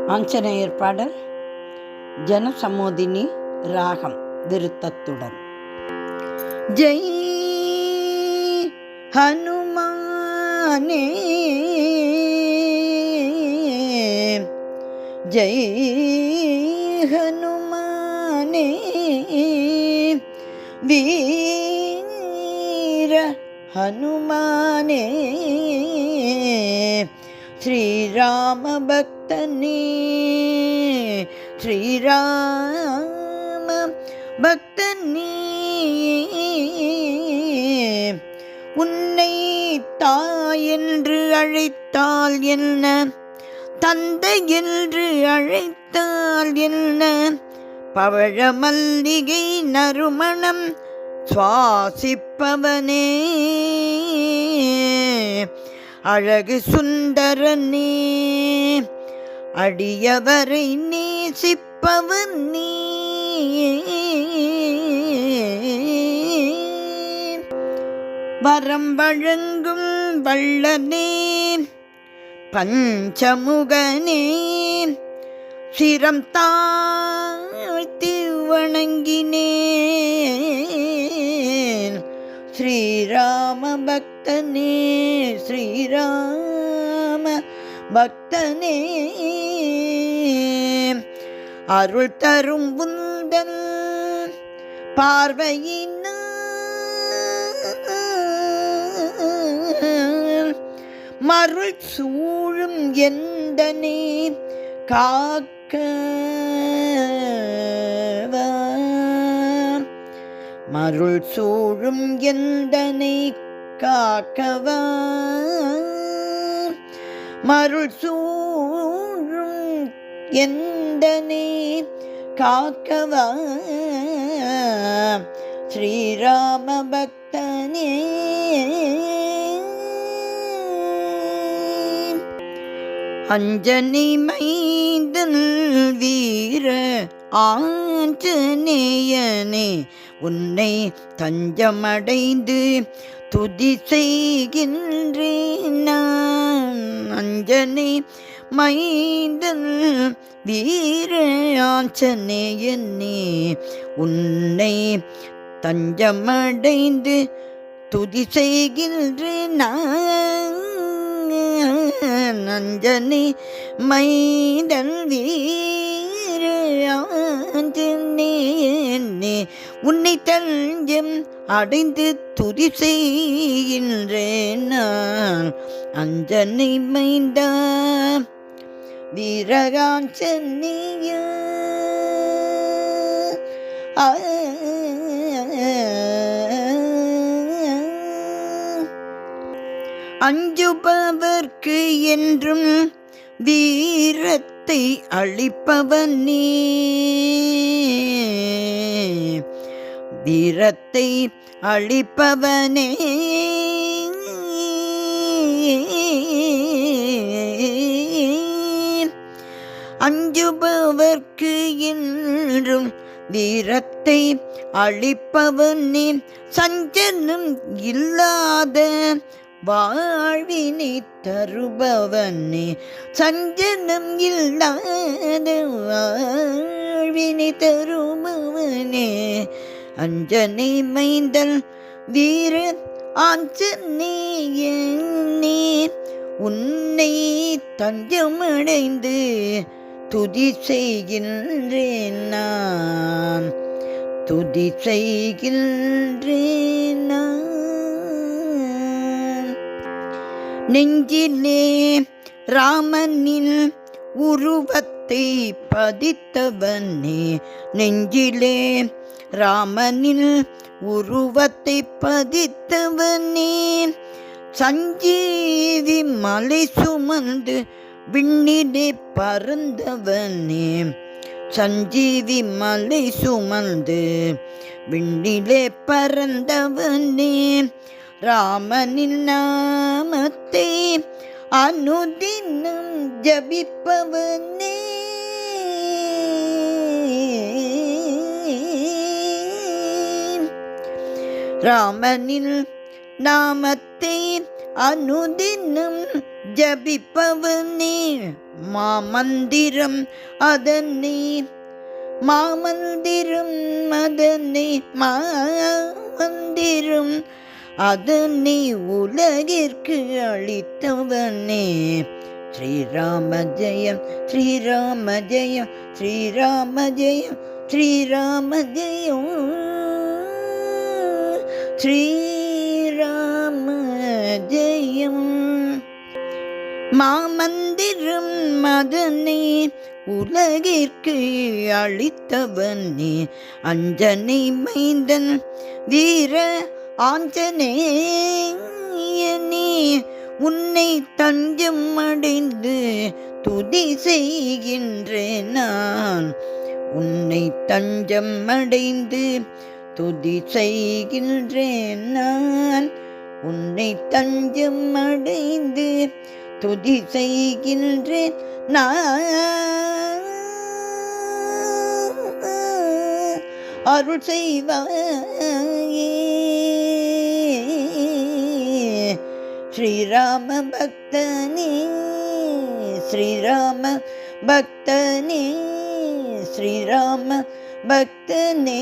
ஆஞ்சநேயர் பாடல் ஜனசமோதினி ராகம் விருத்தத்துடன். ஜெய் ஹனுமானே ஜெய் ஹனுமானே வீர ஹனுமானே ஸ்ரீராம பக்தனே ஸ்ரீராம பக்தனே உன்னை தாய் என்று அழைத்தால் என்ன, தந்தை என்று அழைத்தால் என்ன, பவழ மல்லிகை நறுமணம் சுவாசிப்பவனே அழகு சுந்தரனே அடியவரை நேசிப்பவன் நீ. வரம் வழங்கும் வள்ளனே பஞ்சமுகனே சிரம் தாழ்த்தி வணங்கினேன். ஸ்ரீராம பக்தனே ஸ்ரீராம பக்தனே அருள் தரும் உந்தன் பார்வையினால் மருள் சூழும் எந்தனை காக்கவா, மருள் சூழும் எந்தனை காக்கவா, மருள் சூழும் எந்தனை காக்கவா. ஸ்ரீராம பக்தனே அஞ்சனை மைந்தன் வீர ஆஞ்சநேயனே உன்னை தஞ்சமடைந்து துதி செய்கின்றேன் நான். அஞ்சனை மைந்தன் வீர ஆஞ்சநேயனே உன்னை தஞ்சமடைந்து துதி செய்கின்றேன் நான். அஞ்சனை மைந்தன் வீர ஆஞ்சநேயனே உன்னை தஞ்சம் அடைந்து துதி செய்கின்றேன் நான். அஞ்சனை மைந்தா வீரகாஞ்சநேய அஞ்சுபவர்க்கு என்றும் வீரத்தை அளிப்பவனே, வீரத்தை அளிப்பவனே அஞ்சுபவர்க்கு என்றும் வீரத்தை அளிப்பவனே சஞ்சலம் இல்லாத வாழ்வினை தருபவனே, சஞ்சலம் இல்லாத வாழ்வினை தருபவனே. அஞ்சனை மைந்தல் வீர ஆஞ்சநேயனே உன்னை தஞ்சமடைந்து துதி செய்கின்றேன் நான், துதி செய்கின்றேன் நான். நெஞ்சிலே ராமனின் உருவத்தை பதித்தவனே, நெஞ்சிலே ராமனின் உருவத்தை பதித்தவனே சஞ்சீவி மலை சுமந்து விண்ணிலே பறந்தவனே, சஞ்சீவி மலை சுமந்து விண்ணிலே பறந்தவனே ராமனின் நாமத்தை அனுதினம் ஜபிப்பவனே. ராமனின் நாமத்தை அனுதினம் ஜபிப்பவனே மாமந்திரம் அதனை மாமந்திரம் அதனை மாமந்திரம் அதனை உலகிற்கு அளித்தவனே. ஸ்ரீராம ஜெயம் ஸ்ரீராம ஜெயம் ஸ்ரீராம ஜெயம் ஸ்ரீராம ஜெயம் ஸ்ரீராம ஜெயம். மாமந்திரம் அதனை உலகிற்கு அளித்தவனே. அஞ்சனை மைந்தன் வீர ஆஞ்சநேயனே, உன்னை தஞ்சம் அடைந்து துதி செய்கின்றேன் நான். உன்னை தஞ்சம் அடைந்து துதி செய்கின்றேன் நான். உன்னை தஞ்சம் அடைந்து துதி செய்கின்றேன் நான். அருள் செய்வாயே ஸ்ரீராம பக்தனே. ஸ்ரீராம பக்தனே ஸ்ரீராம பக்தனே.